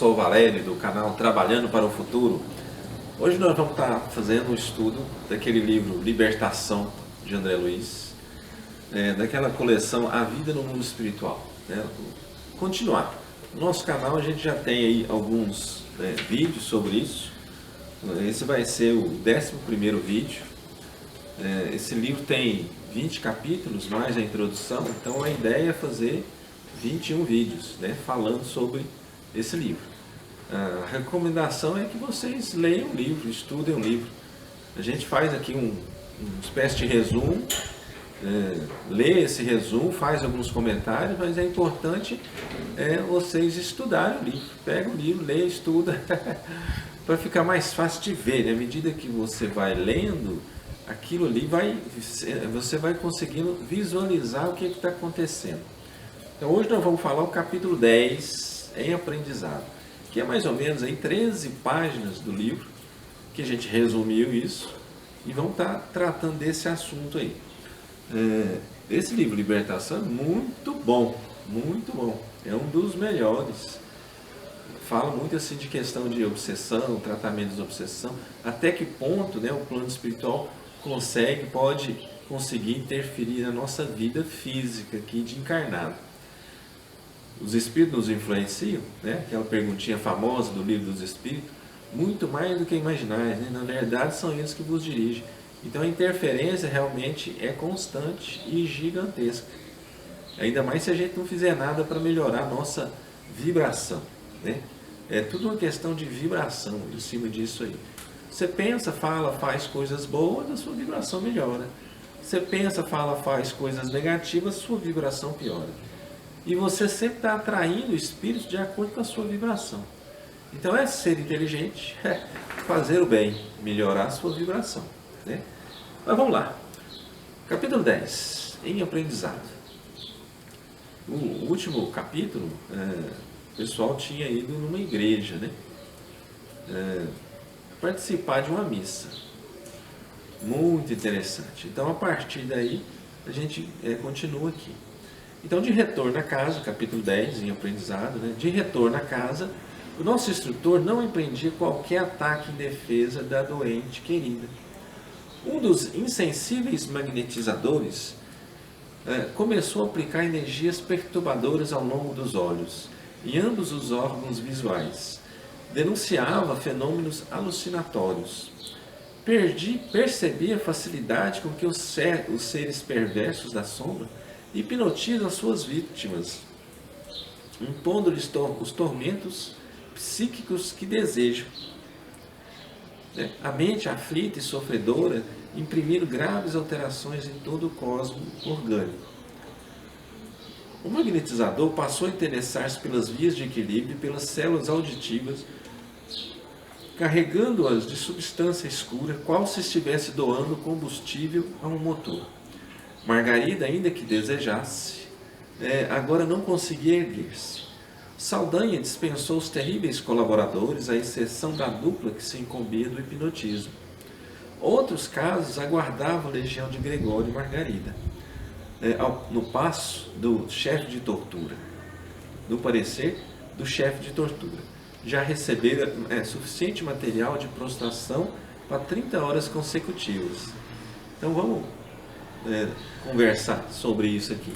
sou o Valério, do canal Trabalhando para o Futuro. Hoje nós vamos estar fazendo um estudo daquele livro Libertação, de André Luiz, daquela coleção A Vida no Mundo Espiritual. Continuar. No nosso canal a gente já tem aí alguns vídeos sobre isso. Esse vai ser o 11º vídeo. Esse livro tem 20 capítulos, mais a introdução, então a ideia é fazer 21 vídeos, falando sobre esse livro. A recomendação é que vocês leiam o livro, estudem o livro. A gente faz aqui uma espécie de resumo, lê esse resumo, faz alguns comentários, mas é importante vocês estudarem o livro. Pega o livro, lê, estuda, para ficar mais fácil de ver. À medida que você vai lendo, aquilo ali você vai conseguindo visualizar o que está acontecendo. Então hoje nós vamos falar o capítulo 10, em aprendizado, que é mais ou menos aí 13 páginas do livro, que a gente resumiu isso, e vamos estar tratando desse assunto aí. Esse livro, Libertação, é muito bom, é um dos melhores. Fala muito assim de questão de obsessão, tratamento de obsessão, até que ponto o plano espiritual pode conseguir interferir na nossa vida física aqui de encarnado. Os espíritos nos influenciam, aquela perguntinha famosa do livro dos espíritos, muito mais do que imaginais, na verdade são eles que vos dirigem. Então a interferência realmente é constante e gigantesca, ainda mais se a gente não fizer nada para melhorar a nossa vibração, É tudo uma questão de vibração em cima disso aí. Você pensa, fala, faz coisas boas, a sua vibração melhora. Você pensa, fala, faz coisas negativas, a sua vibração piora. E você sempre está atraindo espíritos de acordo com a sua vibração. Então é ser inteligente, fazer o bem, melhorar a sua vibração. Mas vamos lá. Capítulo 10, em aprendizado. O último capítulo, o pessoal tinha ido numa igreja, participar de uma missa. Muito interessante. Então a partir daí a gente continua aqui. Então, de retorno a casa, capítulo 10, em aprendizado, de retorno a casa, o nosso instrutor não empreendia qualquer ataque em defesa da doente querida. Um dos insensíveis magnetizadores começou a aplicar energias perturbadoras ao longo dos olhos e ambos os órgãos visuais. Denunciava fenômenos alucinatórios. Percebia a facilidade com que os seres perversos da sombra hipnotizam suas vítimas, impondo-lhes os tormentos psíquicos que desejam. A mente aflita e sofredora imprimindo graves alterações em todo o cosmo orgânico. O magnetizador passou a interessar-se pelas vias de equilíbrio e pelas células auditivas, carregando-as de substância escura, qual se estivesse doando combustível a um motor. Margarida, ainda que desejasse, agora não conseguia erguer-se. Saldanha dispensou os terríveis colaboradores, à exceção da dupla que se incumbia do hipnotismo. Outros casos aguardavam a legião de Gregório e Margarida, no passo do chefe de tortura, no parecer do chefe de tortura. Já receberam suficiente material de prostração para 30 horas consecutivas. Então vamos conversar sobre isso aqui.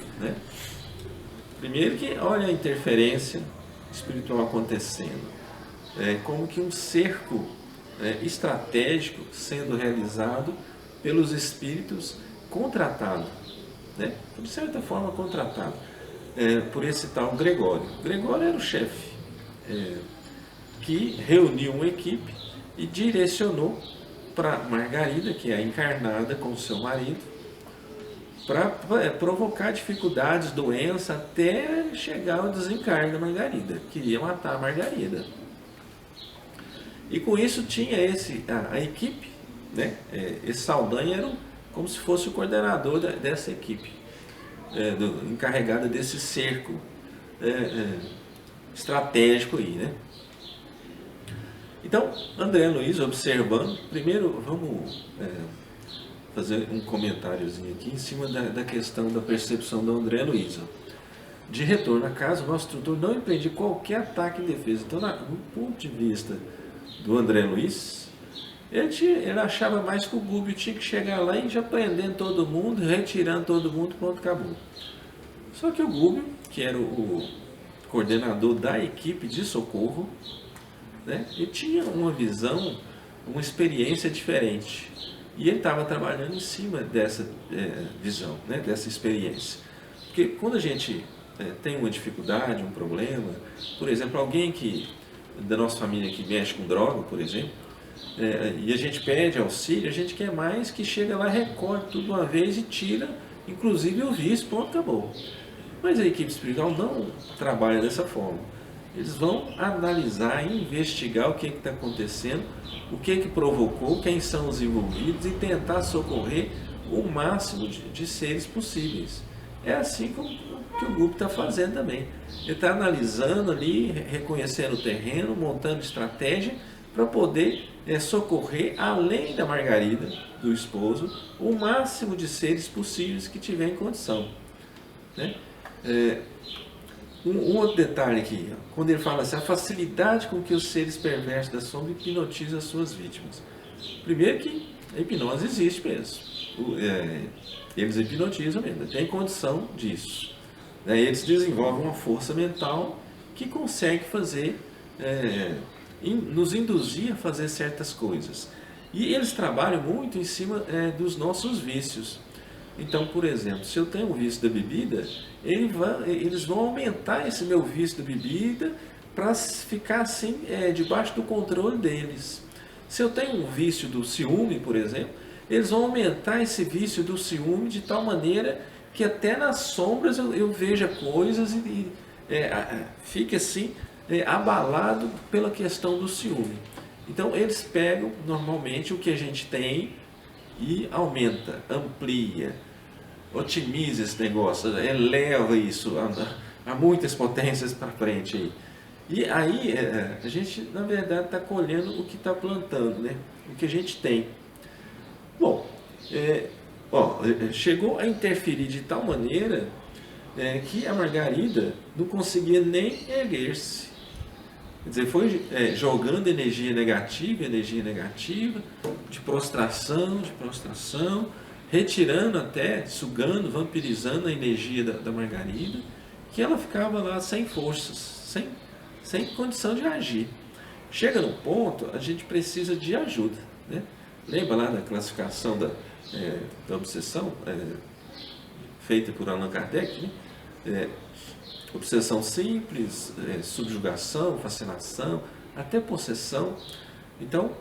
Primeiro que olha a interferência espiritual acontecendo. Como que um cerco estratégico sendo realizado pelos espíritos contratado, de certa forma contratado, por esse tal Gregório. Gregório era o chefe, que reuniu uma equipe e direcionou para Margarida, que é a encarnada com o seu marido, para provocar dificuldades, doença, até chegar ao desencarne da Margarida. Queria matar a Margarida. E com isso tinha a equipe, esse Saldanha era como se fosse o coordenador dessa equipe, encarregada desse cerco estratégico aí, Então, André Luiz, observando, primeiro vamos fazer um comentáriozinho aqui em cima da questão da percepção do André Luiz. de retorno à casa, o nosso instrutor não empreendia qualquer ataque em defesa. Então, do ponto de vista do André Luiz, ele achava mais que o Gúbio tinha que chegar lá e já prendendo todo mundo, retirando todo mundo, pronto, acabou. Só que o Gúbio, que era o coordenador da equipe de socorro, né, ele tinha uma visão, uma experiência diferente. E ele estava trabalhando em cima dessa visão, né, dessa experiência. Porque quando a gente tem uma dificuldade, um problema, por exemplo, alguém da nossa família que mexe com droga, por exemplo, e a gente pede auxílio, a gente quer mais que chega lá, recorre tudo de uma vez e tira, inclusive o vício, pronto, acabou. Mas a equipe espiritual não trabalha dessa forma. Eles vão analisar, investigar o que está acontecendo, o que provocou, quem são os envolvidos e tentar socorrer o máximo de seres possíveis. É assim que o grupo está fazendo também. Ele está analisando ali, reconhecendo o terreno, montando estratégia para poder socorrer, além da Margarida, do esposo, o máximo de seres possíveis que tiver em condição. Né? Um outro detalhe aqui, quando ele fala assim, a facilidade com que os seres perversos da sombra hipnotizam as suas vítimas. Primeiro que a hipnose existe mesmo. Eles hipnotizam mesmo, tem condição disso. Eles desenvolvem uma força mental que consegue fazer, nos induzir a fazer certas coisas. E eles trabalham muito em cima dos nossos vícios. Então, por exemplo, se eu tenho um vício da bebida, eles vão aumentar esse meu vício da bebida para ficar assim, debaixo do controle deles. Se eu tenho um vício do ciúme, por exemplo, eles vão aumentar esse vício do ciúme de tal maneira que até nas sombras eu veja coisas e fique assim, abalado pela questão do ciúme. Então, eles pegam normalmente o que a gente tem e aumenta, amplia, otimiza esse negócio, eleva isso a muitas potências para frente aí. E aí a gente, na verdade, está colhendo o que está plantando, né? O que a gente tem. Bom, chegou a interferir de tal maneira que a Margarida não conseguia nem erguer-se. Quer dizer, foi jogando energia negativa, de prostração, retirando até, sugando, vampirizando a energia da Margarida, que ela ficava lá sem forças, sem condição de agir. Chega num ponto, a gente precisa de ajuda. Né? Lembra lá da classificação da obsessão, feita por Allan Kardec? Né? Obsessão simples, subjugação, fascinação, até possessão. Então,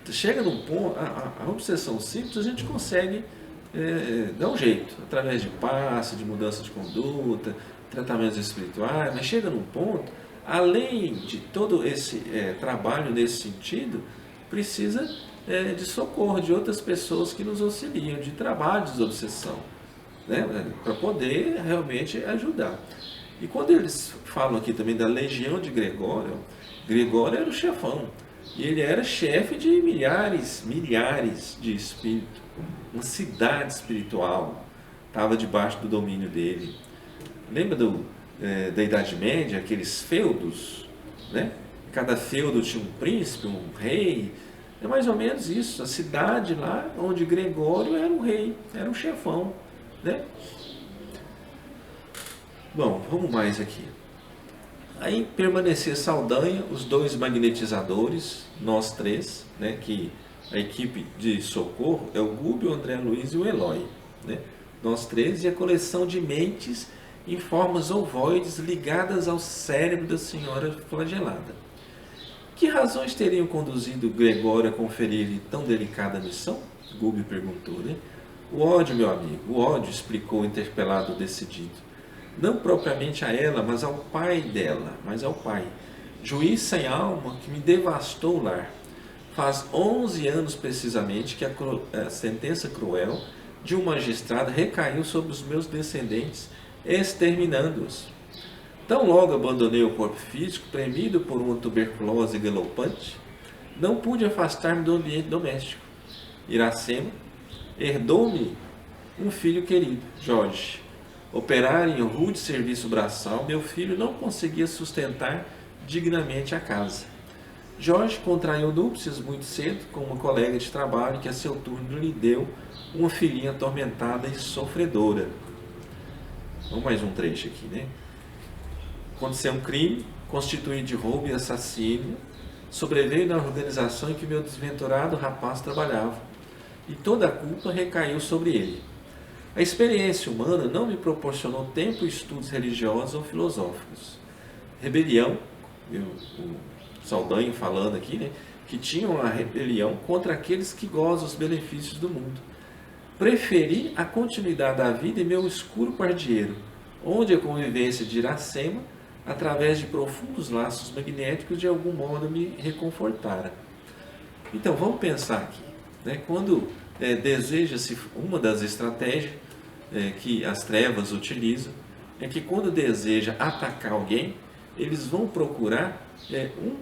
chega num ponto, a obsessão simples a gente consegue dar um jeito, através de passe, de mudança de conduta, tratamentos espirituais, mas chega num ponto, além de todo esse trabalho nesse sentido, precisa de socorro de outras pessoas que nos auxiliam, de trabalho de desobsessão, né, para poder realmente ajudar. E quando eles falam aqui também da legião de Gregório, Gregório era o chefão, e ele era chefe de milhares de espíritos, uma cidade espiritual estava debaixo do domínio dele. Lembra da Idade Média, aqueles feudos, né? Cada feudo tinha um príncipe, um rei. É mais ou menos isso, a cidade lá onde Gregório era o rei, era o chefão, né? Bom, vamos mais aqui. Aí permanecer Saldanha, os dois magnetizadores, nós três, né, que a equipe de socorro é o Gúbio, o André Luiz e o Eloy, né? Nós três, e a coleção de mentes em formas ovoides ligadas ao cérebro da senhora flagelada. Que razões teriam conduzido Gregório a conferir-lhe tão delicada missão? Gúbio perguntou, né? O ódio, meu amigo, o ódio, explicou o interpelado decidido. Não propriamente a ela, mas ao pai dela, juiz sem alma que me devastou o lar. Faz 11 anos precisamente que a sentença cruel de um magistrado recaiu sobre os meus descendentes, exterminando-os. Tão logo abandonei o corpo físico, premido por uma tuberculose galopante, não pude afastar-me do ambiente doméstico. Iracema herdou-me um filho querido, Jorge. operar em rude serviço braçal, meu filho não conseguia sustentar dignamente a casa. Jorge contraiu núpcias muito cedo com uma colega de trabalho que a seu turno lhe deu uma filhinha atormentada e sofredora. Vamos mais um trecho aqui, né? Aconteceu um crime constituído de roubo e assassínio, sobreveio na organização em que meu desventurado rapaz trabalhava, e toda a culpa recaiu sobre ele. A experiência humana não me proporcionou tempo e estudos religiosos ou filosóficos. Rebelião, o Saldanha falando aqui, né, que tinha uma rebelião contra aqueles que gozam os benefícios do mundo. Preferi a continuidade da vida em meu escuro pardieiro, onde a convivência de Iracema, através de profundos laços magnéticos, de algum modo me reconfortara. Então, vamos pensar aqui, né? Quando deseja-se, uma das estratégias que as trevas utilizam, é que quando deseja atacar alguém, eles vão procurar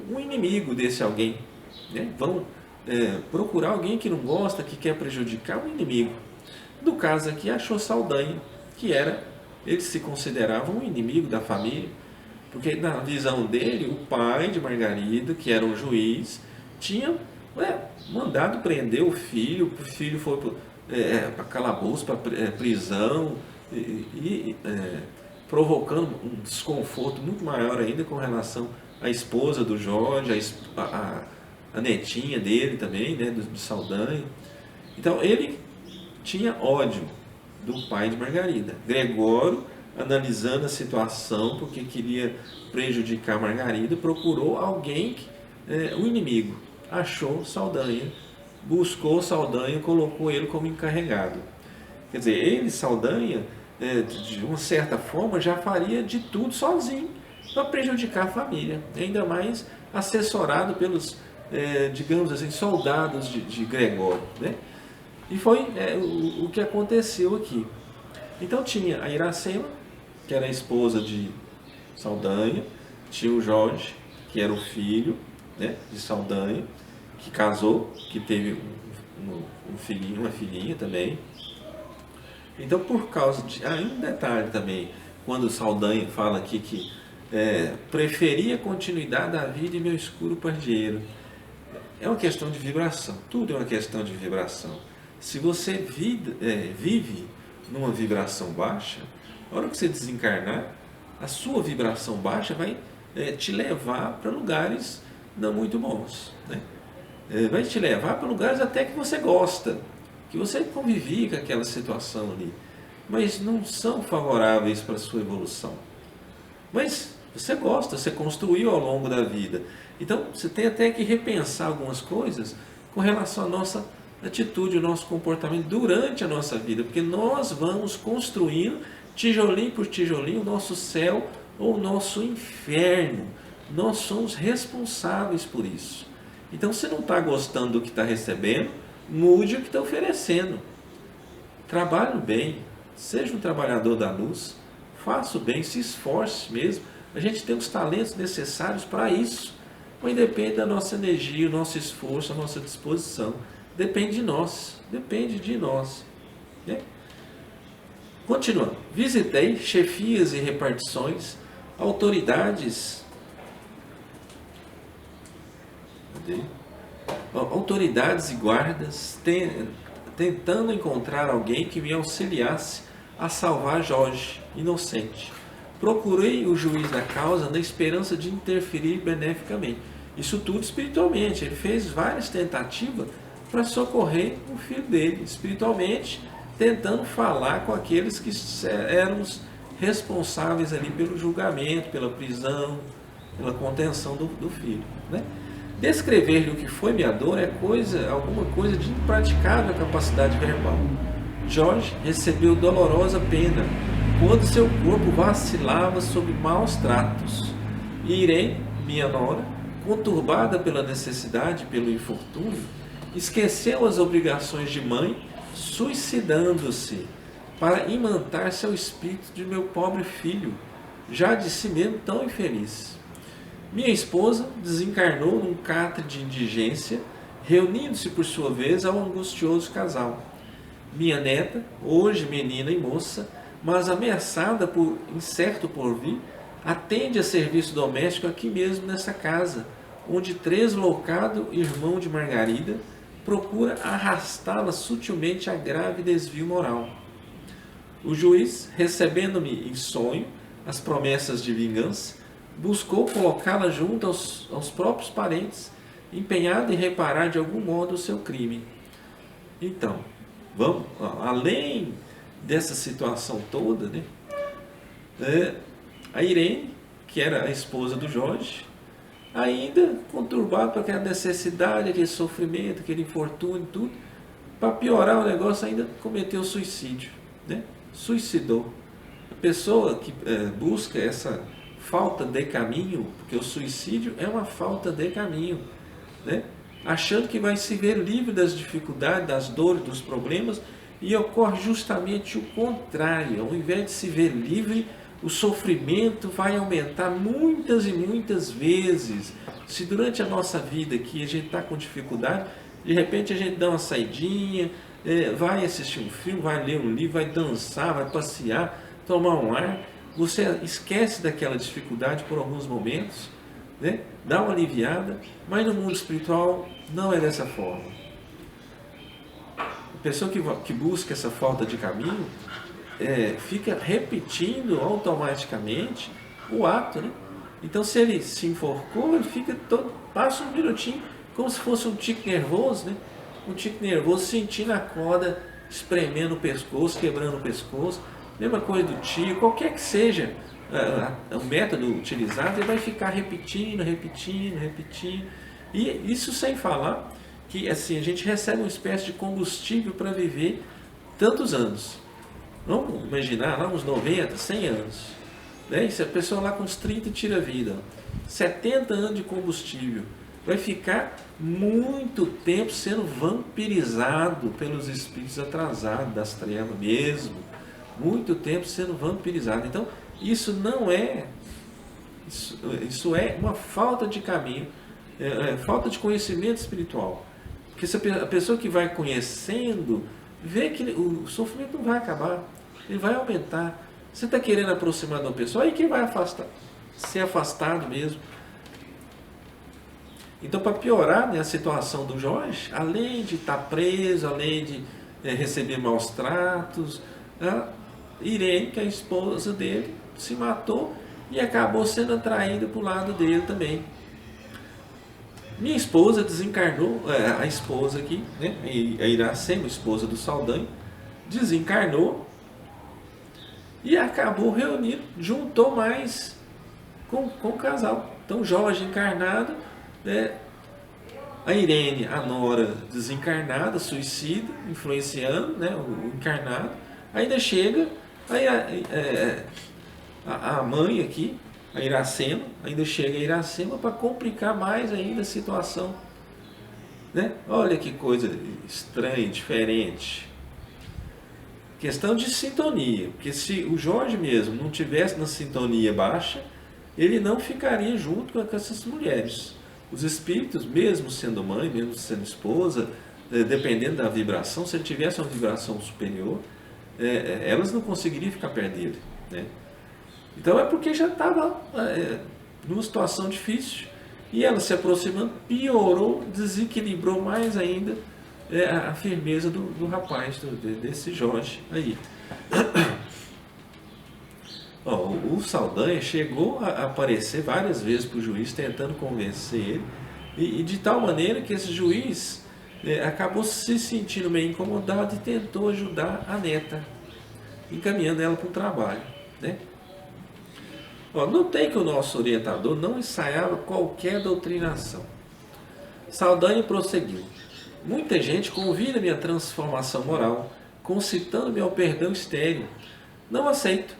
um inimigo desse alguém, né? Vão procurar alguém que não gosta, que quer prejudicar o inimigo. No caso aqui, achou Saldanha, que ele se considerava um inimigo da família, porque na visão dele, o pai de Margarida, que era um juiz, tinha mandado prender o filho foi para calabouço, para prisão, provocando um desconforto muito maior ainda com relação à esposa do Jorge, a netinha dele também, né, do Saldanha. Então ele tinha ódio do pai de Margarida. Gregório, analisando a situação, porque queria prejudicar Margarida, procurou alguém, um inimigo. Achou Saldanha, buscou Saldanha, colocou ele como encarregado. Quer dizer, ele, Saldanha, de uma certa forma, já faria de tudo sozinho para prejudicar a família, ainda mais assessorado pelos, digamos assim, soldados de Gregório, né? E foi o que aconteceu aqui. Então tinha a Iracema, que era a esposa de Saldanha, tinha o Jorge, que era o filho, né, de Saldanha, que casou, que teve um filhinho, uma filhinha também. Então, por causa de... um detalhe também, quando Saldanha fala aqui que preferia a continuidade da vida em meu escuro pardieiro. É uma questão de vibração, tudo é uma questão de vibração. Se você vive numa vibração baixa, na hora que você desencarnar, a sua vibração baixa vai te levar para lugares não muito bons, né? Vai te levar para lugares até que você gosta, que você convivia com aquela situação ali, mas não são favoráveis para a sua evolução. Mas você gosta, você construiu ao longo da vida. Então você tem até que repensar algumas coisas com relação à nossa atitude, o nosso comportamento durante a nossa vida, porque nós vamos construindo tijolinho por tijolinho o nosso céu ou o nosso inferno. Nós somos responsáveis por isso. Então, se não está gostando do que está recebendo, mude o que está oferecendo. Trabalhe bem, seja um trabalhador da luz, faça o bem, se esforce mesmo. A gente tem os talentos necessários para isso, mas depende da nossa energia, o nosso esforço, a nossa disposição. Depende de nós, né? Continuando, visitei chefias e repartições, autoridades e guardas, tentando encontrar alguém que me auxiliasse a salvar Jorge, inocente. Procurei o juiz da causa na esperança de interferir beneficamente. Isso tudo espiritualmente. Ele fez várias tentativas para socorrer o filho dele, espiritualmente, tentando falar com aqueles que eram os responsáveis ali pelo julgamento, pela prisão, pela contenção do filho, né? Descrever-lhe o que foi minha dor é alguma coisa de impraticável capacidade verbal. Jorge recebeu dolorosa pena quando seu corpo vacilava sob maus tratos. E Irene, minha nora, conturbada pela necessidade e pelo infortúnio, esqueceu as obrigações de mãe, suicidando-se para imantar seu espírito de meu pobre filho, já de si mesmo tão infeliz. Minha esposa desencarnou num catre de indigência, reunindo-se por sua vez ao angustioso casal. Minha neta, hoje menina e moça, mas ameaçada por incerto porvir, atende a serviço doméstico aqui mesmo nessa casa, onde tresloucado irmão de Margarida procura arrastá-la sutilmente a grave desvio moral. O juiz, recebendo-me em sonho as promessas de vingança, buscou colocá-la junto aos próprios parentes, empenhado em reparar de algum modo o seu crime. Então, vamos, além dessa situação toda, né, a Irene, que era a esposa do Jorge, ainda conturbada por aquela necessidade, aquele sofrimento, aquele infortúnio, tudo, para piorar o negócio, ainda cometeu suicídio, né? Suicidou. A pessoa que busca essa falta de caminho, porque o suicídio é uma falta de caminho, né? Achando que vai se ver livre das dificuldades, das dores, dos problemas, e ocorre justamente o contrário. Ao invés de se ver livre, o sofrimento vai aumentar muitas e muitas vezes. Se durante a nossa vida aqui a gente está com dificuldade, de repente a gente dá uma saidinha, vai assistir um filme, vai ler um livro, vai dançar, vai passear, tomar um ar, você esquece daquela dificuldade por alguns momentos, né? Dá uma aliviada, mas no mundo espiritual não é dessa forma. A pessoa que busca essa falta de caminho fica repetindo automaticamente o ato, né? Então, se ele se enforcou, ele fica passa um minutinho, como se fosse um tique nervoso, né? Um tique nervoso sentindo a corda espremendo o pescoço, quebrando o pescoço. Mesma coisa do tio, qualquer que seja o método utilizado, ele vai ficar repetindo. E isso sem falar que assim, a gente recebe uma espécie de combustível para viver tantos anos. Vamos imaginar lá uns 90, 100 anos. Né? E se a pessoa lá com uns 30 tira a vida, 70 anos de combustível, vai ficar muito tempo sendo vampirizado pelos espíritos atrasados das trevas mesmo. Muito tempo sendo vampirizado. Então, isso não é, isso é uma falta de caminho, falta de conhecimento espiritual. Porque se a pessoa que vai conhecendo, vê que o sofrimento não vai acabar, ele vai aumentar. Você está querendo aproximar de uma pessoa, aí quem vai ser afastado mesmo. Então, para piorar, né, a situação do Jorge, além de estar preso, além de receber maus tratos, a Irene, que é a esposa dele, se matou e acabou sendo atraída para o lado dele também. Minha esposa desencarnou, a esposa aqui, né, a Iracema, esposa do Saldanha, desencarnou e acabou reunindo, juntou mais com o casal. Então, Jorge encarnado, né, a Irene, a nora desencarnada, suicida, influenciando, né, o encarnado. Ainda chega aí a mãe aqui, a Iracema, ainda chega a Iracema para complicar mais ainda a situação. Né? Olha que coisa estranha, diferente. Questão de sintonia, porque se o Jorge mesmo não tivesse na sintonia baixa, ele não ficaria junto com essas mulheres. Os espíritos, mesmo sendo mãe, mesmo sendo esposa, dependendo da vibração, se ele tivesse uma vibração superior, elas não conseguiriam ficar perto dele. Né? Então é porque já estava numa situação difícil. E ela se aproximando, piorou, desequilibrou mais ainda a firmeza do rapaz, desse Jorge aí. O Saldanha chegou a aparecer várias vezes para o juiz, tentando convencer ele, e de tal maneira que esse juiz acabou se sentindo meio incomodado e tentou ajudar a neta, encaminhando ela para o trabalho. Né? Notei que o nosso orientador não ensaiava qualquer doutrinação. Saldanha prosseguiu. Muita gente convida minha transformação moral, concitando-me ao perdão estéril. Não aceito.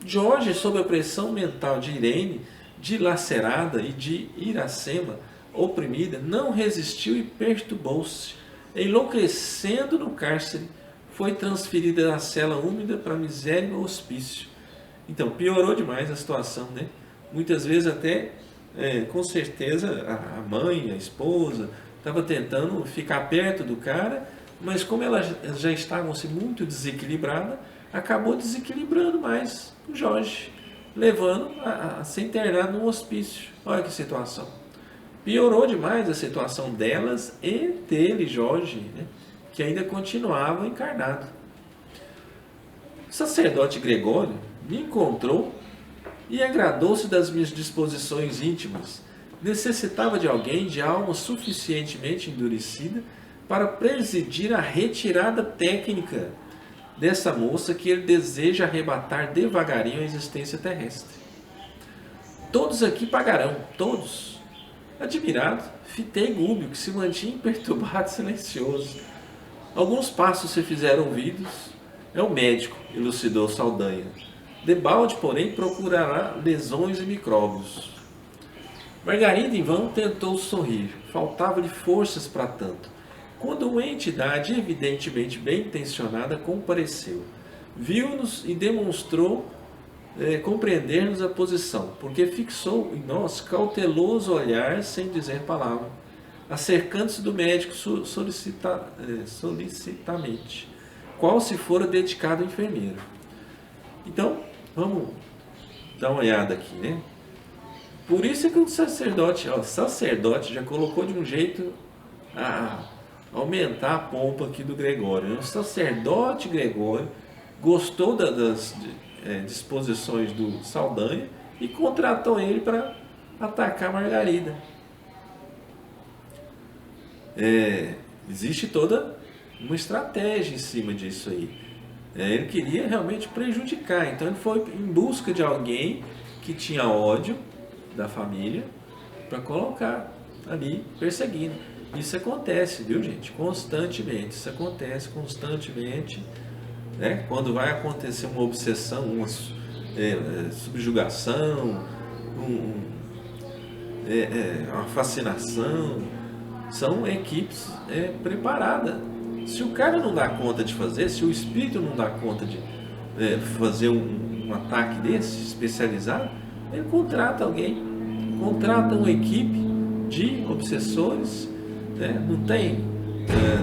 Jorge, sob a pressão mental de Irene, dilacerada, e de Iracema, oprimida, não resistiu e perturbou-se. Enlouquecendo no cárcere, foi transferida da cela úmida para a miséria no hospício. Então, piorou demais a situação, né? Muitas vezes até, com certeza, a mãe, a esposa, estava tentando ficar perto do cara, mas como elas já estavam muito desequilibradas, acabou desequilibrando mais o Jorge, levando a ser internado num hospício. Olha que situação. Piorou demais a situação delas e dele, Jorge, né, que ainda continuava encarnado. O sacerdote Gregório me encontrou e agradou-se das minhas disposições íntimas. Necessitava de alguém de alma suficientemente endurecida para presidir a retirada técnica dessa moça que ele deseja arrebatar devagarinho a existência terrestre. Todos aqui pagarão, todos. Admirado, fitei Gúbio, que se mantinha imperturbado e silencioso. Alguns passos se fizeram ouvidos. É o médico, elucidou Saldanha. Debalde, porém, procurará lesões e micróbios. Margarida, em vão, tentou sorrir. Faltava-lhe forças para tanto. Quando uma entidade evidentemente bem intencionada compareceu, viu-nos e demonstrou compreender-nos a posição, porque fixou em nós cauteloso olhar sem dizer palavra, acercando-se do médico solicitamente, qual se fora dedicado ao enfermeiro. Então, vamos dar uma olhada aqui, né? Por isso é que o sacerdote já colocou de um jeito a aumentar a pompa aqui do Gregório, né? O sacerdote Gregório gostou das disposições do Saldanha e contratou ele para atacar Margarida. Existe toda uma estratégia em cima disso aí. Ele queria realmente prejudicar, então ele foi em busca de alguém que tinha ódio da família para colocar ali perseguindo. Isso acontece, viu, gente? Constantemente. Isso acontece constantemente. Né? Quando vai acontecer uma obsessão, uma subjugação, uma fascinação, são equipes preparadas. Se o cara não dá conta de fazer, se o espírito não dá conta de fazer um ataque desse, especializado, ele contrata alguém, contrata uma equipe de obsessores, né? Não tem,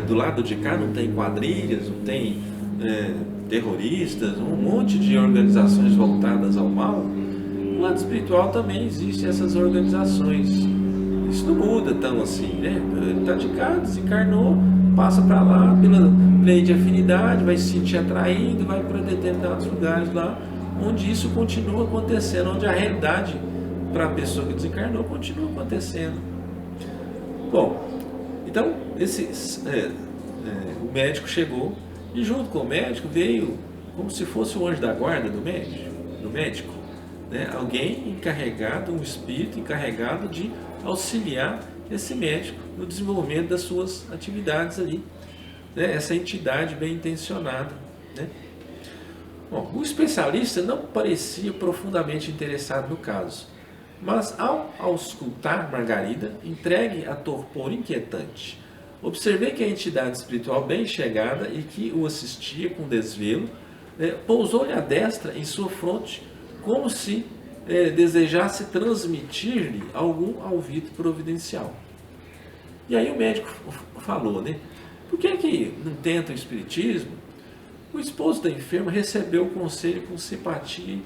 do lado de cá não tem quadrilhas, não tem terroristas, um monte de organizações voltadas ao mal. No lado espiritual também existem essas organizações. Isso não muda tão assim, né? Ele está de cá, desencarnou, passa para lá pela lei de afinidade, vai se sentir atraído, vai para determinados lugares lá, onde isso continua acontecendo, onde a realidade para a pessoa que desencarnou continua acontecendo. Bom, então o médico chegou e junto com o médico veio como se fosse o anjo da guarda do médico, né? Alguém encarregado, um espírito encarregado de auxiliar esse médico no desenvolvimento das suas atividades ali, né? Essa entidade bem intencionada, né? Bom, o especialista não parecia profundamente interessado no caso, mas ao auscultar Margarida, entregue a torpor inquietante, observei que a entidade espiritual bem chegada e que o assistia com desvelo, pousou-lhe a destra em sua fronte, como se desejasse transmitir-lhe algum alvito providencial. E aí o médico falou, né? Por que não tenta o espiritismo? O esposo da enferma recebeu o conselho com simpatia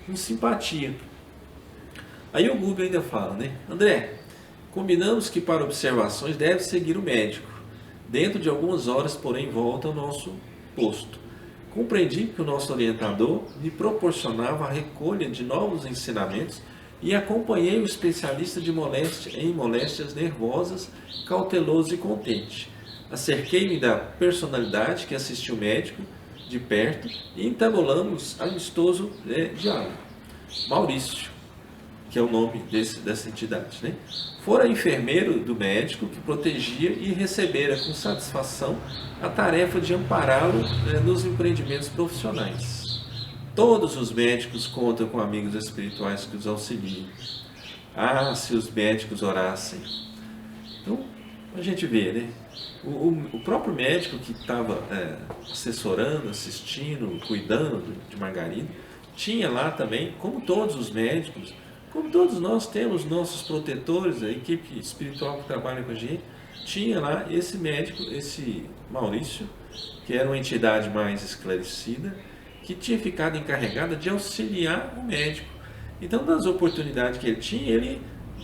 com simpatia. Aí o Gúbio ainda fala, né? André, combinamos que para observações deve seguir o médico. Dentro de algumas horas, porém, volta ao nosso posto. Compreendi que o nosso orientador me proporcionava a recolha de novos ensinamentos e acompanhei o especialista em moléstias nervosas, cauteloso e contente. Acerquei-me da personalidade que assistiu o médico de perto e entabulamos amistoso diálogo. Maurício, que é o nome dessa entidade, né? Fora enfermeiro do médico que protegia e recebera com satisfação a tarefa de ampará-lo nos empreendimentos profissionais. Todos os médicos contam com amigos espirituais que os auxiliem. Ah, se os médicos orassem! Então, a gente vê, né? O próprio médico que estava assessorando, assistindo, cuidando de Margarida, tinha lá também, como todos os médicos, como todos nós temos nossos protetores, a equipe espiritual que trabalha com a gente, tinha lá esse médico, esse Maurício, que era uma entidade mais esclarecida, que tinha ficado encarregada de auxiliar o médico. Então, das oportunidades que ele tinha, ele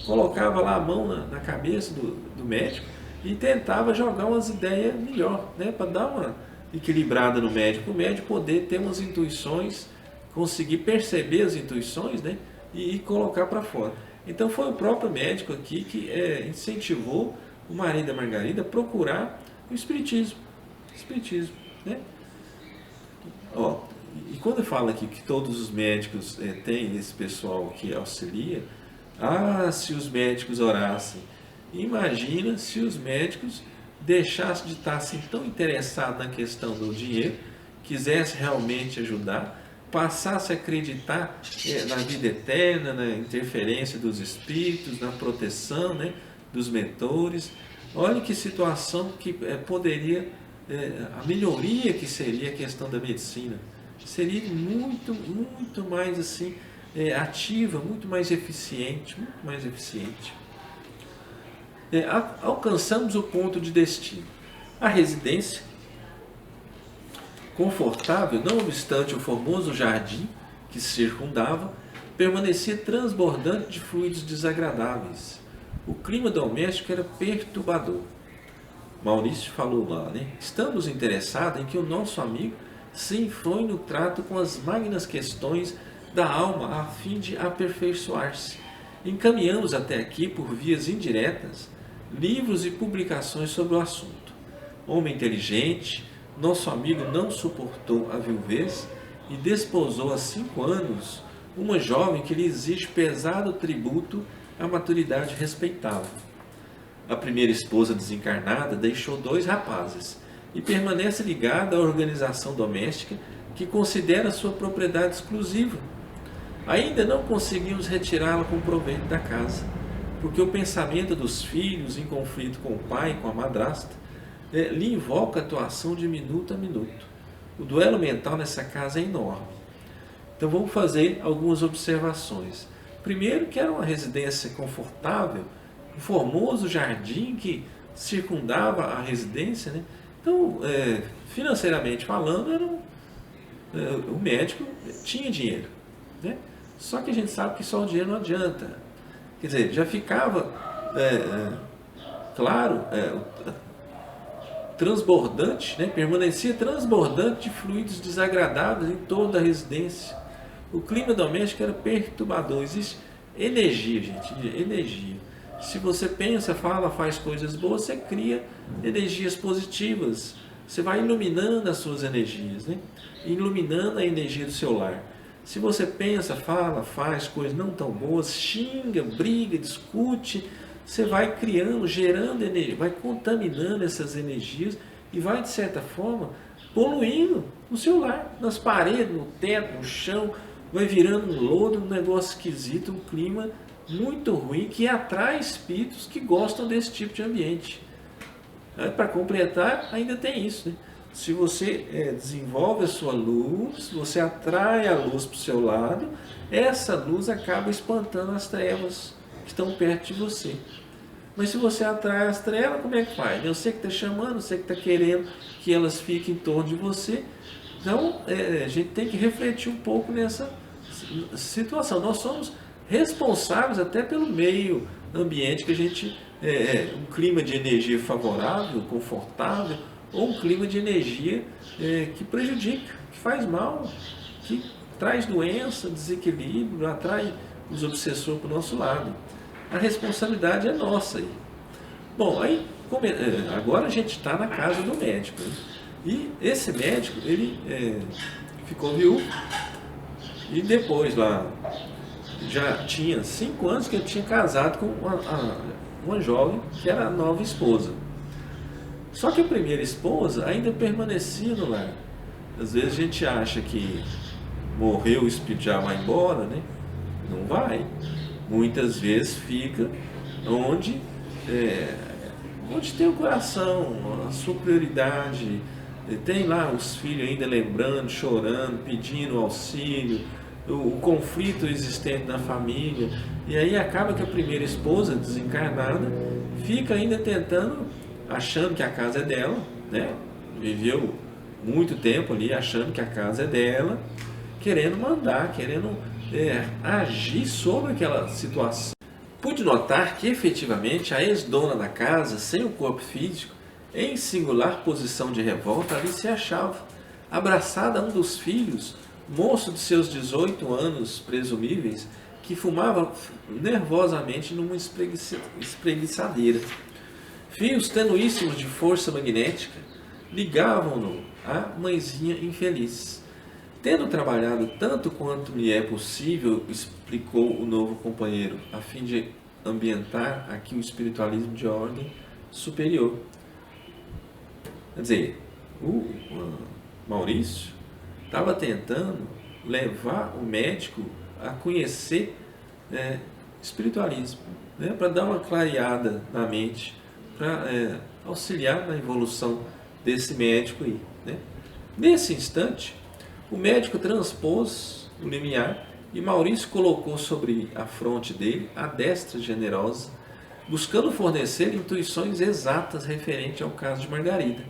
colocava lá a mão na cabeça do médico e tentava jogar umas ideias melhor, né, para dar uma equilibrada no médico, o médico poder ter umas intuições, conseguir perceber as intuições, né, e colocar para fora. Então foi o próprio médico aqui que incentivou o marido da Margarida a procurar o espiritismo. Espiritismo, né? Ó, e quando fala aqui que todos os médicos têm esse pessoal que auxilia, se os médicos orassem, imagina se os médicos deixassem de estar assim tão interessados na questão do dinheiro, quisessem realmente ajudar, passasse a acreditar na vida eterna, na interferência dos espíritos, na proteção, né, dos mentores. Olha que situação que poderia, a melhoria que seria a questão da medicina. Seria muito, muito mais assim, ativa, muito mais eficiente, muito mais eficiente. Alcançamos o ponto de destino. A residência confortável, não obstante o formoso jardim que se circundava, permanecia transbordante de fluidos desagradáveis. O clima doméstico era perturbador. Maurício falou lá, né? Estamos interessados em que o nosso amigo se influi no trato com as magnas questões da alma a fim de aperfeiçoar-se. Encaminhamos até aqui, por vias indiretas, livros e publicações sobre o assunto. Homem inteligente, nosso amigo não suportou a viuvez e desposou há 5 anos uma jovem que lhe exige pesado tributo à maturidade respeitável. A primeira esposa desencarnada deixou 2 rapazes e permanece ligada à organização doméstica que considera sua propriedade exclusiva. Ainda não conseguimos retirá-la com proveito da casa, porque o pensamento dos filhos em conflito com o pai e com a madrasta lhe invoca a atuação de minuto a minuto. O duelo mental nessa casa é enorme. Então vamos fazer algumas observações. Primeiro, que era uma residência confortável, um formoso jardim que circundava a residência, né? Então, financeiramente falando, o médico tinha dinheiro, né? Só que a gente sabe que só o dinheiro não adianta. Quer dizer, já ficava claro, transbordante, né? Permanecia transbordante de fluidos desagradáveis em toda a residência. O clima doméstico era perturbador. Existe energia, gente, energia. Se você pensa, fala, faz coisas boas, você cria energias positivas. Você vai iluminando as suas energias, né? Iluminando a energia do seu lar. Se você pensa, fala, faz coisas não tão boas, xinga, briga, discute, você vai criando, gerando energia, vai contaminando essas energias e vai, de certa forma, poluindo o seu lar, nas paredes, no teto, no chão, vai virando um lodo, um negócio esquisito, um clima muito ruim que atrai espíritos que gostam desse tipo de ambiente. Para completar, ainda tem isso, né? Se você desenvolve a sua luz, você atrai a luz para o seu lado, essa luz acaba espantando as trevas que estão perto de você. Mas se você atrai as trevas, como é que faz? Você que está chamando, você que está querendo que elas fiquem em torno de você. Então, a gente tem que refletir um pouco nessa situação. Nós somos responsáveis até pelo meio ambiente que a gente... um clima de energia favorável, confortável, ou um clima de energia que prejudica, que faz mal, que traz doença, desequilíbrio, atrai os obsessores para o nosso lado. A responsabilidade é nossa aí. Bom, aí agora a gente está na casa do médico, né? E esse médico, ele ficou viúvo e depois lá, já tinha 5 anos que ele tinha casado com uma jovem que era a nova esposa. Só que a primeira esposa ainda permanecia no lar. Às vezes a gente acha que morreu, o espírito já vai embora, né? Não vai. Muitas vezes fica onde tem o coração, a sua prioridade. Tem lá os filhos ainda lembrando, chorando, pedindo auxílio, o conflito existente na família. E aí acaba que a primeira esposa desencarnada fica ainda tentando, achando que a casa é dela, né? viveu muito tempo ali achando que a casa é dela, querendo mandar, querendo agir sobre aquela situação. Pude notar que efetivamente a ex-dona da casa, sem o corpo físico, em singular posição de revolta, ali se achava, abraçada a um dos filhos, moço de seus 18 anos presumíveis, que fumava nervosamente numa espreguiçadeira. Fios tenuíssimos de força magnética ligavam-no à mãezinha infeliz. Tendo trabalhado tanto quanto me é possível, explicou o novo companheiro, a fim de ambientar aqui o espiritualismo de ordem superior. Quer dizer, o Maurício estava tentando levar o médico a conhecer espiritualismo, né, para dar uma clareada na mente, para auxiliar na evolução desse médico aí, né? Nesse instante, o médico transpôs o limiar e Maurício colocou sobre a fronte dele a destra generosa, buscando fornecer intuições exatas referente ao caso de Margarida.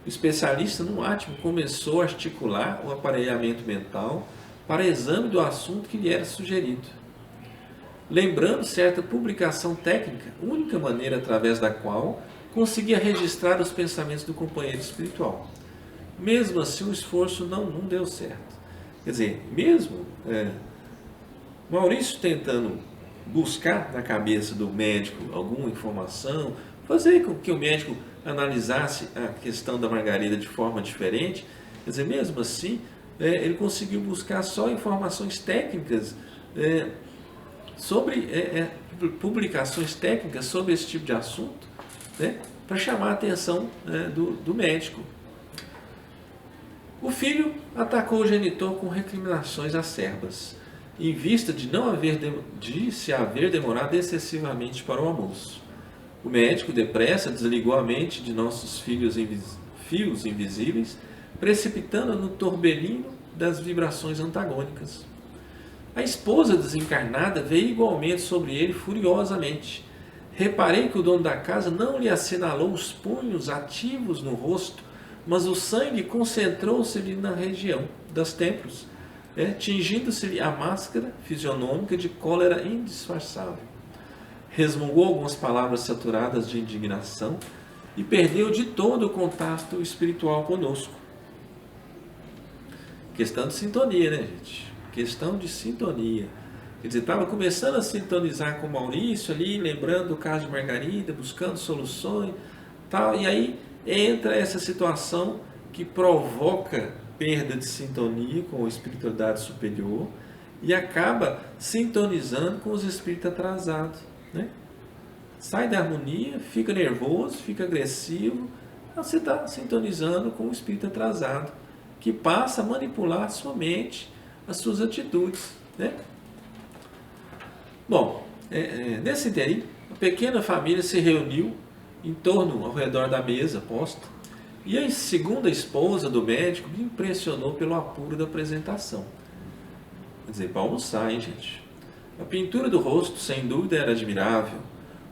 O especialista no átimo começou a articular o aparelhamento mental para exame do assunto que lhe era sugerido. Lembrando certa publicação técnica, única maneira através da qual conseguia registrar os pensamentos do companheiro espiritual. Mesmo assim, o esforço não deu certo. Quer dizer, mesmo Maurício tentando buscar na cabeça do médico alguma informação, fazer com que o médico analisasse a questão da Margarida de forma diferente, quer dizer, mesmo assim, ele conseguiu buscar só informações técnicas, sobre publicações técnicas sobre esse tipo de assunto, né, para chamar a atenção do médico. O filho atacou o genitor com recriminações acerbas, em vista de se haver demorado excessivamente para o almoço. O médico, depressa, desligou a mente de nossos fios invisíveis, precipitando no torbellino das vibrações antagônicas. A esposa desencarnada veio igualmente sobre ele furiosamente. Reparei que o dono da casa não lhe assinalou os punhos ativos no rosto, mas o sangue concentrou-se-lhe na região das têmporas, tingindo-se-lhe a máscara fisionômica de cólera indisfarçável. Resmungou algumas palavras saturadas de indignação e perdeu de todo o contato espiritual conosco. Questão de sintonia, né, gente? Questão de sintonia. Quer dizer, estava começando a sintonizar com o Maurício ali, lembrando o caso de Margarida, buscando soluções, tal, e aí entra essa situação que provoca perda de sintonia com a espiritualidade superior e acaba sintonizando com os espíritos atrasados, né? Sai da harmonia, fica nervoso, fica agressivo, você está sintonizando com o espírito atrasado, que passa a manipular a sua mente, as suas atitudes, né? Bom, nesse interim, a pequena família se reuniu em torno, ao redor da mesa posta, e a segunda esposa do médico me impressionou pelo apuro da apresentação. Quer dizer, para almoçar, hein, gente? A pintura do rosto, sem dúvida, era admirável,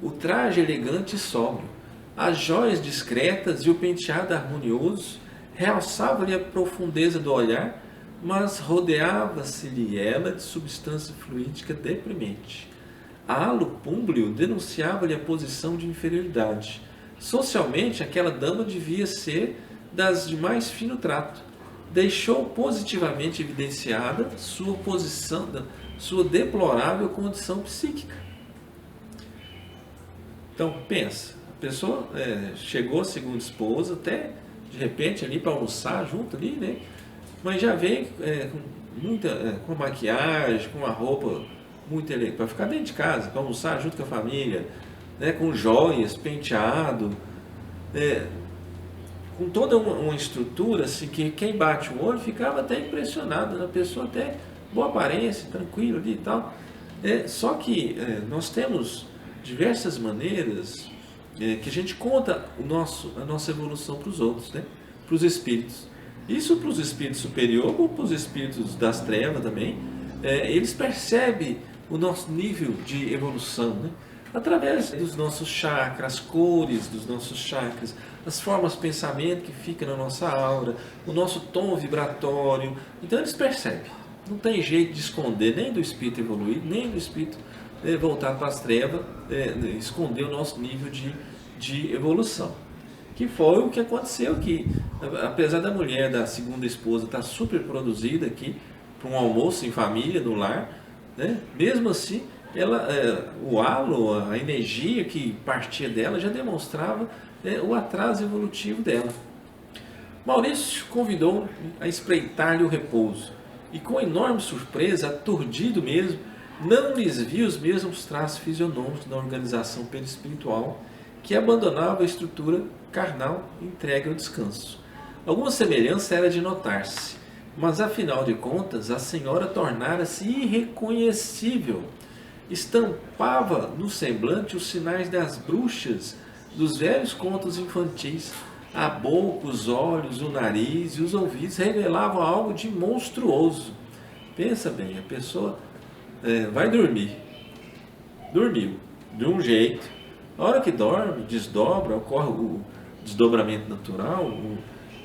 o traje elegante e sóbrio, as joias discretas e o penteado harmonioso realçavam-lhe a profundeza do olhar, mas rodeava-se-lhe ela de substância fluídica deprimente. A halo púmbleo denunciava-lhe a posição de inferioridade. Socialmente, aquela dama devia ser das de mais fino trato. Deixou positivamente evidenciada sua posição, sua deplorável condição psíquica. Então, pensa, a pessoa chegou a segunda esposa, até de repente ali para almoçar junto ali, né? Mas já vem com maquiagem, com uma roupa muito elegante, para ficar dentro de casa, para almoçar junto com a família, né, com joias, penteado, com toda uma estrutura assim, que quem bate o olho ficava até impressionado, né? A pessoa até boa aparência, tranquilo ali e tal. Só que nós temos diversas maneiras que a gente conta a nossa evolução para os outros, né? Para os espíritos. Isso para os espíritos superiores ou para os espíritos das trevas também. Eles percebem o nosso nível de evolução, né? através dos nossos chakras, as cores dos nossos chakras, as formas de pensamento que ficam na nossa aura, o nosso tom vibratório. Então eles percebem. Não tem jeito de esconder nem do espírito evoluído, nem do espírito voltado para as trevas, esconder o nosso nível de evolução. Que foi o que aconteceu aqui. Apesar da mulher, da segunda esposa, estar super produzida aqui, para um almoço em família, no lar, né? Mesmo assim, o halo, a energia que partia dela já demonstrava o atraso evolutivo dela. Maurício convidou a espreitar-lhe o repouso, e com enorme surpresa, aturdido mesmo, não lhes via os mesmos traços fisionômicos da organização perispiritual que abandonava a estrutura carnal entregue ao descanso. Alguma semelhança era de notar-se, mas afinal de contas a senhora tornara-se irreconhecível. Estampava no semblante os sinais das bruxas dos velhos contos infantis. A boca, os olhos, o nariz e os ouvidos revelavam algo de monstruoso. Pensa bem, a pessoa vai dormir. Dormiu de um jeito. A hora que dorme, desdobra, ocorre o desdobramento natural,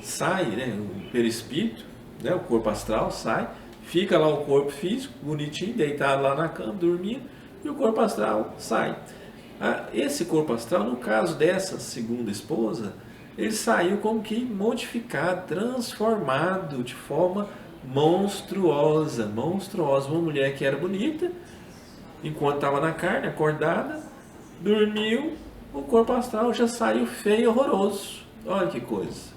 sai, o perispírito, o corpo astral sai, fica lá o corpo físico, bonitinho, deitado lá na cama, dormindo, e o corpo astral sai. Esse corpo astral, no caso dessa segunda esposa, ele saiu como que modificado, transformado de forma monstruosa. Uma mulher que era bonita, enquanto estava na carne, acordada, dormiu, o corpo astral já saiu feio e horroroso. Olha que coisa.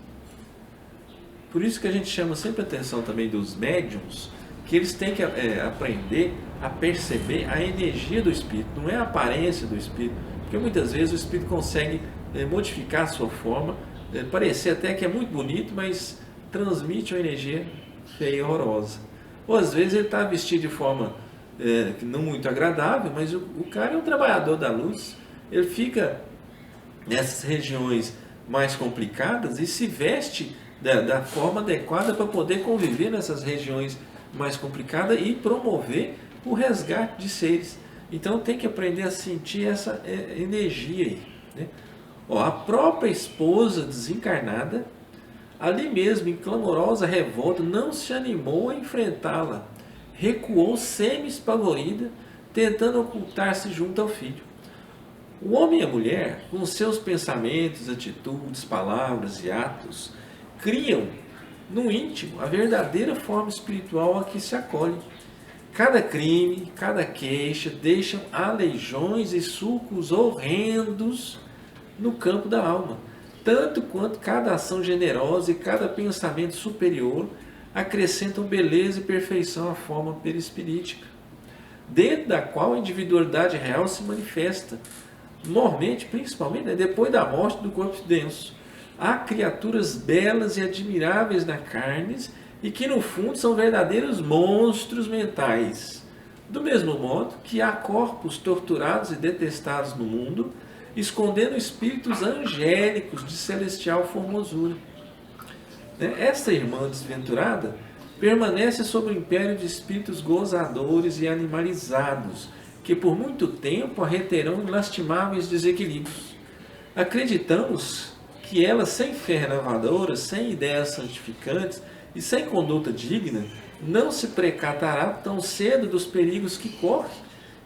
Por isso que a gente chama sempre a atenção também dos médiums, que eles têm que aprender a perceber a energia do espírito, não é a aparência do espírito, porque muitas vezes o espírito consegue modificar a sua forma, parecer até que é muito bonito, mas transmite uma energia feia e horrorosa. Ou às vezes ele está vestido de forma não muito agradável, mas o cara é um trabalhador da luz, ele fica nessas regiões mais complicadas e se veste da forma adequada para poder conviver nessas regiões mais complicadas e promover o resgate de seres. Então tem que aprender a sentir essa energia aí, né? A própria esposa desencarnada, ali mesmo em clamorosa revolta, não se animou a enfrentá-la, recuou semi-espavorida, tentando ocultar-se junto ao filho. O homem e a mulher, com seus pensamentos, atitudes, palavras e atos, criam no íntimo a verdadeira forma espiritual a que se acolhe. Cada crime, cada queixa deixam aleijões e sulcos horrendos no campo da alma, tanto quanto cada ação generosa e cada pensamento superior acrescentam beleza e perfeição à forma perispirítica, dentro da qual a individualidade real se manifesta, normalmente, principalmente, depois da morte do corpo denso. Há criaturas belas e admiráveis na carne e que no fundo são verdadeiros monstros mentais. Do mesmo modo que há corpos torturados e detestados no mundo, escondendo espíritos angélicos de celestial formosura. Esta irmã desventurada permanece sob o império de espíritos gozadores e animalizados, que por muito tempo a reterão em lastimáveis desequilíbrios. Acreditamos que ela, sem fé renovadora, sem ideias santificantes e sem conduta digna, não se precatará tão cedo dos perigos que corre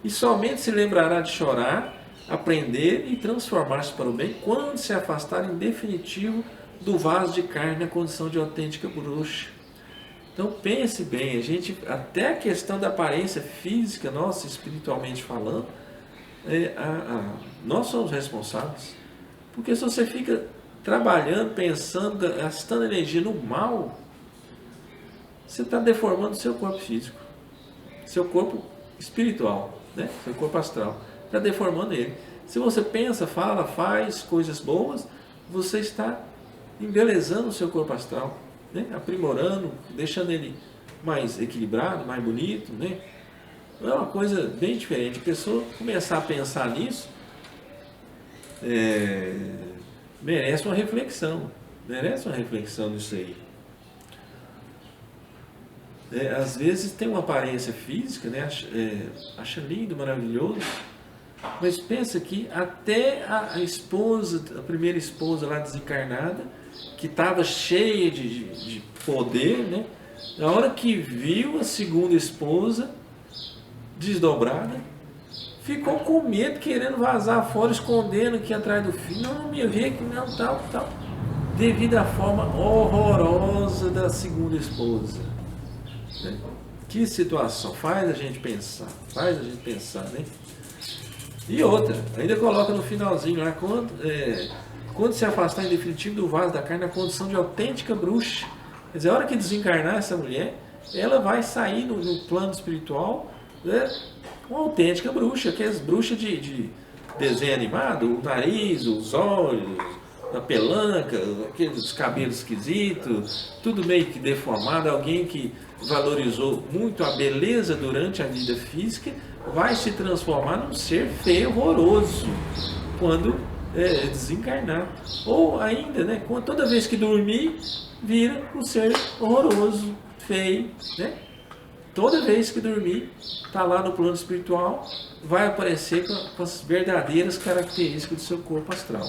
e somente se lembrará de chorar, aprender e transformar-se para o bem quando se afastar em definitivo do vaso de carne na condição de autêntica bruxa. Então pense bem, até a questão da aparência física nossa, espiritualmente falando, nós somos responsáveis. Porque se você fica trabalhando, pensando, gastando energia no mal, você está deformando o seu corpo físico, seu corpo espiritual, seu corpo astral, está deformando ele. Se você pensa, fala, faz coisas boas, você está embelezando o seu corpo astral, aprimorando, deixando ele mais equilibrado, mais bonito. É uma coisa bem diferente. A pessoa começar a pensar nisso, merece uma reflexão nisso aí. Às vezes tem uma aparência física, acha lindo, maravilhoso, Mas pensa que até a esposa, a primeira esposa lá desencarnada, que estava cheia de poder, né? Na hora que viu a segunda esposa desdobrada, ficou com medo, querendo vazar fora, escondendo aqui atrás do filho. Não me vê que não, tal. Devido à forma horrorosa da segunda esposa. Né? Que situação, faz a gente pensar, né? E outra, ainda coloca no finalzinho lá, quando se afastar em definitivo do vaso da carne, na condição de autêntica bruxa. Quer dizer, a hora que desencarnar essa mulher, ela vai sair no plano espiritual, né, uma autêntica bruxa, que é as bruxas de desenho animado, o nariz, os olhos, a pelanca, aqueles cabelos esquisitos, tudo meio que deformado, alguém que valorizou muito a beleza durante a vida física, vai se transformar num ser feio, horroroso, quando desencarnar. Ou ainda, né, toda vez que dormir, vira um ser horroroso, feio, né? Toda vez que dormir, está lá no plano espiritual, vai aparecer com as verdadeiras características do seu corpo astral.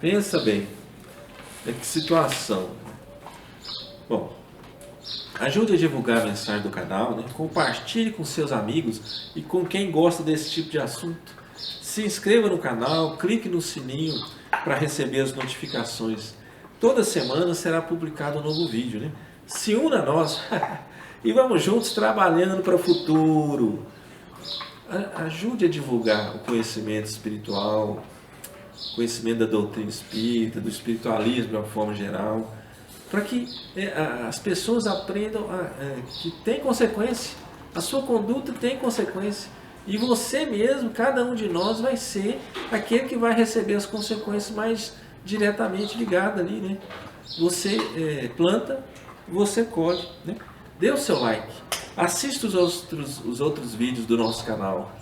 Pensa bem, que situação. Bom, ajude a divulgar a mensagem do canal, né? Compartilhe com seus amigos e com quem gosta desse tipo de assunto. Se inscreva no canal, clique no sininho para receber as notificações. Toda semana será publicado um novo vídeo, né? Se una a nós e vamos juntos trabalhando para o futuro. Ajude a divulgar o conhecimento espiritual, conhecimento da doutrina espírita, do espiritualismo de uma forma geral, para que as pessoas aprendam que tem consequência, a sua conduta tem consequência, e você mesmo, cada um de nós, vai ser aquele que vai receber as consequências mais diretamente ligadas ali, né? Você planta, você colhe, né? Dê o seu like, assista os outros vídeos do nosso canal.